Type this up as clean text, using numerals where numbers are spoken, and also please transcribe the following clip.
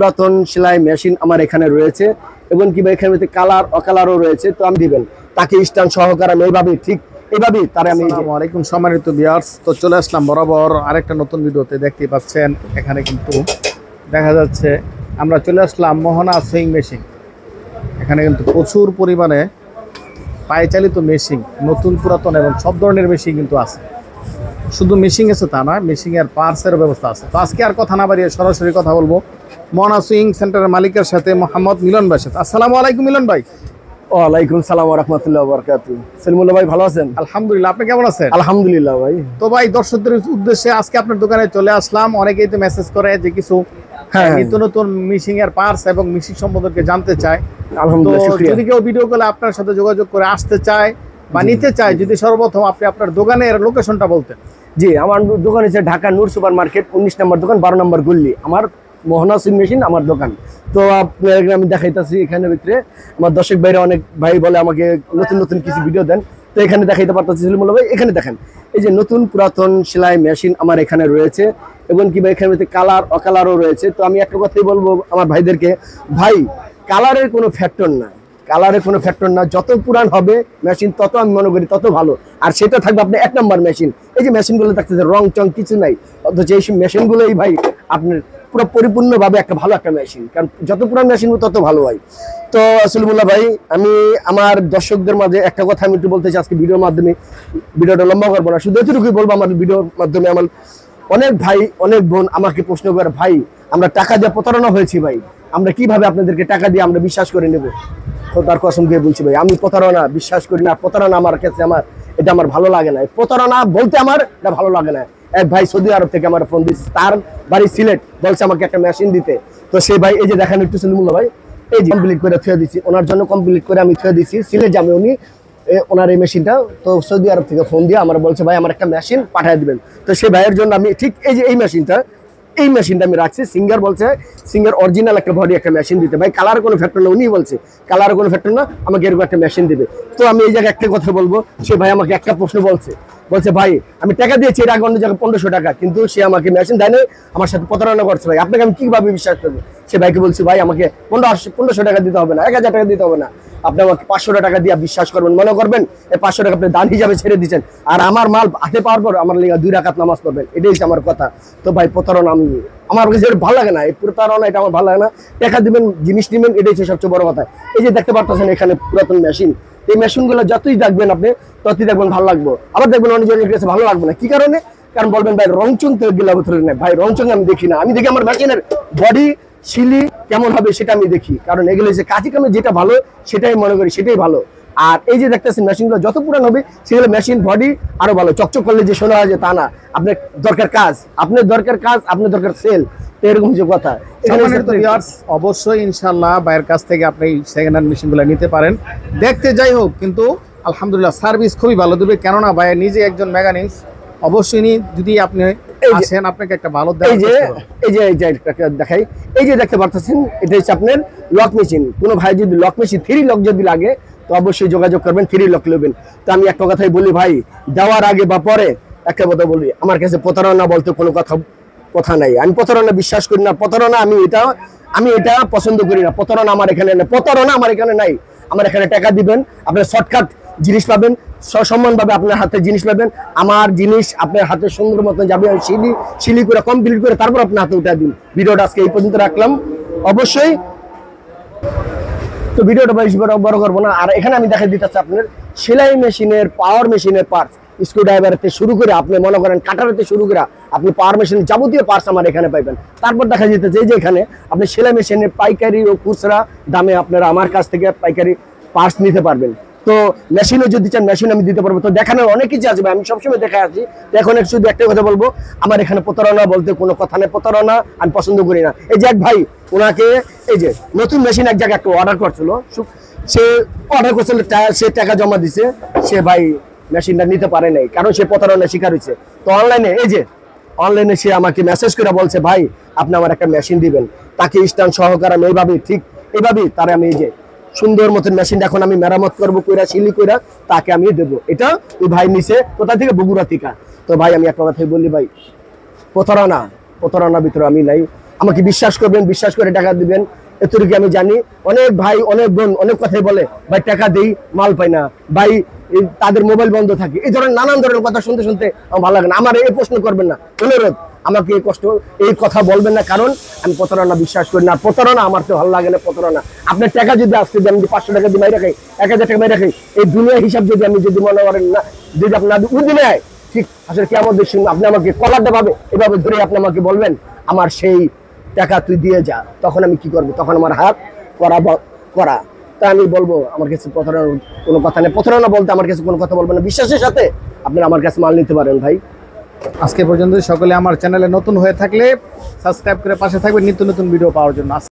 পুরাতন সেলাই মেশিন আমার এখানে রয়েছে এবং কি ভাই এখানে কালার অকালারও রয়েছে। তো আমি দিবেন তাকে স্ট্যান্ড সহকারে আমি এইভাবে ঠিক এইভাবেই তারে আমি। আসসালামু আলাইকুম সম্মানিত ভিউয়ার্স, তো চলে আসলাম বরাবর আরেকটা নতুন ভিডিওতে। দেখতে পাচ্ছেন এখানে কিন্তু দেখা যাচ্ছে আমরা চলে আসলাম মোহনা সুইং মেশিন। এখানে কিন্তু প্রচুর পরিমাণে পায়ে চালিত মেশিন, নতুন পুরাতন এবং সব ধরনের মেশিন কিন্তু আছে। শুধু মেশিন আছে তা না, মেশিনের পার্টসের ব্যবস্থা আছে। তো আজকে আর কথা না বাড়িয়ে সরাসরি কথা বলবো মোহনা সুইং সেন্টারের মালিকের সাথে, মোহাম্মদ মিলন ভাইয়ের সাথে। আসসালামু আলাইকুম মিলন ভাই। ওয়ালাইকুম সালাম ওয়া রাহমাতুল্লাহি ওয়া বারাকাতুহু। সলিমুল্লাহ ভাই ভালো আছেন? আলহামদুলিল্লাহ, আপনি কেমন আছেন? আলহামদুলিল্লাহ ভাই। তো ভাই দর্শকদের উদ্দেশ্যে আজকে আপনার দোকানে চলে আসলাম। অনেকেই তো মেসেজ করে যে কিছু নিত্য নতুন মিশিং এর পার্টস এবং মিশিং সম্পর্কে জানতে চায়। আলহামদুলিল্লাহ, শুকরিয়া। যদি কেউ ভিডিও কলে আপনার সাথে যোগাযোগ করে আসতে চায় বা নিতে চায়, যদি সর্বপ্রথম আপনি আপনার দোকানের লোকেশনটা বলতেন। জি, আমার দোকান হচ্ছে ঢাকা নূর সুপার মার্কেট 19 নম্বর দোকান, 12 নম্বর গল্লি। আমার মোহনা সুইং মেশিন আমার দোকান। তো আপনার আমি দেখাইতেছি এখানে ভিতরে আমার দর্শক ভাইরা অনেক ভাই বলে আমাকে নতুন নতুন কিছু ভিডিও দেন, তো এখানে দেখাইতে পারতেছি সলিমুল্লাহ ভাই। এখানে দেখেন এই যে নতুন পুরাতন সেলাই মেশিন আমার এখানে রয়েছে এবং কি ভাই এখানে কালার অকালারও রয়েছে। তো আমি একটা কথাই বলবো আমার ভাইদেরকে, ভাই কালারের কোনো ফ্যাক্টর না, কালারের কোনো ফ্যাক্টর না। যত পুরান হবে মেশিন তত আমি মনে করি তত ভালো। আর সেটা থাকবে আপনার 1 নম্বর মেশিন। এই যে মেশিনগুলো থাকতেছে রং চং কিছু নাই, অথচ এই মেশিনগুলোই ভাই আপনার পুরো পরিপূর্ণভাবে একটা ভালো একটা মেশিন। কারণ যত পুরান মেশিন তত ভালো হয়। তো সলিমুল্লাহ ভাই, আমি আমার দর্শকদের মাঝে একটা কথা আমি একটু বলতে চাই আজকে ভিডিওর মাধ্যমে। ভিডিওটা লম্বা করবো না, শুধু এতটুকুই বলবো। আমার ভিডিওর মাধ্যমে আমার অনেক ভাই অনেক বোন আমাকে প্রশ্ন করে, ভাই আমরা টাকা দিয়ে প্রতারণা হয়েছি ভাই, আমরা কিভাবে আপনাদেরকে টাকা দিয়ে আমরা বিশ্বাস করে নেব? তো তার কসম দিয়ে বলছি ভাই, আমি প্রতারণা বিশ্বাস করি না। প্রতারণা আমার কাছে এটা আমার ভালো লাগে না। প্রতারণা বলতে আমার এটা ভালো লাগে না। এক ভাই সৌদি আরব থেকে আমার ফোন দিচ্ছে, তার বাড়ি সিলেট, বলছে আমাকে একটা মেশিন দিতে। তো সেই ভাই এই যে দেখেন একটু সলিমুল্লাহ ভাই, এই যে কমপ্লিট করে থুয়ে দিচ্ছি ওনার জন্য, কমপ্লিট করে আমি থুয়ে দিচ্ছি সিলেট যাবে উনি ওনার এই মেশিনটা। তো সৌদি আরব থেকে ফোন দিয়ে আমার বলছে ভাই আমার একটা মেশিন পাঠিয়ে দিবেন। তো সেই ভাইয়ের জন্য আমি ঠিক এই যে এই মেশিনটা আমি রাখছি। সিঙ্গার বলছে সিঙ্গার অরিজিনাল একটা বডি একটা মেশিন দিতে। ভাই কালার কোনো ফ্যাক্টর না, উনি বলছে কালার কোনো ফ্যাক্টর না, আমাকে এরকম একটা মেশিন দিবে। তো আমি এই জায়গায় একটা কথা বলবো, সে ভাই আমাকে একটা প্রশ্ন বলছে ভাই আমি টাকা দিয়েছি এর আগে অন্য জায়গায় 1500 টাকা, কিন্তু সে আমাকে মেশিন দেয় না, আমার সাথে প্রতারণা করছে। ভাই আপনাকে আমি কিভাবে বিশ্বাস করবো? সে ভাইকে বলছি ভাই আমাকে 1500 টাকা দিতে হবে না, 1000 টাকা দিতে হবে না, আপনি আমাকে 500 টাকা দিয়ে বিশ্বাস করবেন, মনে করবেন এই 500 টাকা আপনি দান হিসাবে ছেড়ে দিচ্ছেন, আর আমার মাল হাতে পাওয়ার পর আমার লেগে 2 রাকাত নামাজ পড়বেন। এটাই হচ্ছে আমার কথা। তো ভাই প্রতারণা আমার কাছে ভালো লাগে না, এই প্রতারণা এটা আমার ভালো লাগে না। টাকা দিবেন, জিনিস নিবেন, এটাই হচ্ছে সবচেয়ে বড় কথা। এই যে দেখতে পাচ্ছেন এখানে পুরাতন মেশিন, এই মেশিনগুলো যতই দেখবেন আপনি ততই দেখবেন ভালো লাগবে, আবার দেখবেন অনেকজনের কাছে ভালো লাগবে না। কি কারণে? কারণ বলবেন ভাই রংচং তো গেলা ভিতরে নেই। ভাই রংচং আমি দেখি না, আমি দেখি আমার মেশিনের বডি শিলি কেমন হবে সেটা আমি দেখি। কারণ এগুলো যে কাজে কামে যেটা ভালো সেটাই মনে করি সেটাই ভালো। আর এই যে দেখতেছেন মেশিনগুলো যত পুরান হবে সেগুলো মেশিন বডি আরো ভালো, চকচক করলে যে শোনা হয় যে তা না। আপনার দরকার কাজ, আপনার দরকার সেল, এরকম যে কথা। অবশ্যই ইনশাল্লাহ ভাইয়ের কাছ থেকে আপনি সেকেন্ড হ্যান্ড মেশিনগুলো নিতে পারেন। দেখতে যাই হোক, কিন্তু আলহামদুলিল্লাহ সার্ভিস খুবই ভালো দেবে, কেননা ভাই নিজে একজন মেকানিক্স। অবশ্যই যদি আপনি আসেন আপনাকে একটা ভালো দেখাই। এই যে দেখতে পারতেছেন এটা হচ্ছে আপনার লক মেশিন। কোনো ভাই যদি লক মেশিন 3 লক যদি লাগে তো অবশ্যই যোগাযোগ করবেন, 3 লক নেবেন। তো আমি একটা কথাই বলি ভাই, দেওয়ার আগে বা পরে একটা কথা বলি, আমার কাছে প্রতারণা বলতে কোনো কথা নাই। আমি প্রতারণা বিশ্বাস করি না, প্রতারণা আমি এটা পছন্দ করি না। প্রতারণা আমার এখানে নাই। আমার এখানে টাকা দিবেন, আপনার শর্টকাট জিনিস পাবেন, সসম্মানভাবে আপনার হাতে জিনিস পাবেন। আমার জিনিস আপনার হাতে সুন্দর মতন যাবে, আমি শিলি করে কমপ্লিট করে তারপর আপনার হাতে উঠে দিন। ভিডিওটা আজকে এই পর্যন্ত রাখলাম। অবশ্যই তো ভিডিওটা বেশি বড় করবো না। আর এখানে আমি দেখা দিতেছি আপনার সেলাই মেশিনের, পাওয়ার মেশিনের পার্টস, স্ক্রু ড্রাইভার থেকে শুরু করে আপনি মনে করেন কাটারতে শুরু করে আপনি পাওয়ার মেশিনের যাবতীয় পার্টস আমার এখানে পাইবেন। তারপর দেখা যেতেছে যে এখানে আপনি সেলাই মেশিনের পাইকারি ও খুচরা দামে আপনারা আমার কাছ থেকে পাইকারি পার্টস নিতে পারবেন। তো মেশিনও যদি চান মেশিন আমি দিতে পারবো। তো দেখানোর অনেক কিছু আছে, আমি সবসময় দেখা আছি। এখন শুধু একটা কথা বলবো, আমার এখানে প্রতারণা বলতে কোনো কথা নেই, প্রতারণা আমি পছন্দ করি না। এই যে এক ভাই ওনাকে এই যে নতুন মেশিন এক জায়গায় একটা অর্ডার করছিল, সে অর্ডার করছিল, সে টাকা জমা দিছে, সে ভাই মেশিনটা নিতে পারে নাই, কারণ সে প্রতারণার শিকার হয়েছে। তো অনলাইনে সে আমাকে মেসেজ করে বলছে ভাই আপনি আমার একটা মেশিন দিবেন, তাকে স্ট্যান্ড সহকারে আমি এইভাবেই তারে আমি এই যে সুন্দর মতন মেশিনটা এখন আমি মেরামত করবো, কইরা শিলি কইরা তাকে আমি দেবো। এটা ওই ভাই নিছে কোথা থেকে? বগুড়া থেকে। তো ভাই আমি একটা কথাই বলি ভাই, প্রতারণা ভিতরে আমি নাই। আমাকে বিশ্বাস করবেন, বিশ্বাস করে টাকা দিবেন, এতটুকু আমি জানি। অনেক ভাই অনেক বোন অনেক কথাই বলে, ভাই টাকা দেই মাল পাই না, ভাই তাদের মোবাইল বন্ধ থাকে, এই ধরনের নানান ধরনের কথা শুনতে শুনতে আমার ভালো লাগে না। আমার এই প্রশ্ন করবেন না, অনুরোধ, আমাকে এই কথা বলবেন না, কারণ আমি প্রতারণা বিশ্বাস করি না। প্রতারণা আমার তো ভালো লাগে না। প্রতারণা, আপনার টাকা যদি আসতে আমি 500 টাকা দিয়ে মাই রাখি, 1000 টাকা মাই রাখি, এই দুনিয়া হিসাব যদি আমি যদি মনে করেন না, যদি আপনার উদিনে ঠিক আসলে কি আমাদের সঙ্গে আপনি আমাকে কলারটা ভাবে এভাবে ধরে আপনি আমাকে বলবেন আমার সেই টাকা তুই দিয়ে যা, তখন আমি কি করবো? তখন আমার হাত করা। তা আমি বলবো আমার কাছে প্রতারণার কোনো কথা নেই। প্রতারণা বলতে আমার কাছে কোনো কথা বলবেন না, বিশ্বাসের সাথে আপনারা আমার কাছে মাল নিতে পারেন ভাই। আজকে পর্যন্ত সকলে আমার চ্যানেলে নতুন হয়ে থাকলে সাবস্ক্রাইব করে পাশে থাকবেন নিত্য নতুন ভিডিও পাওয়ার জন্য।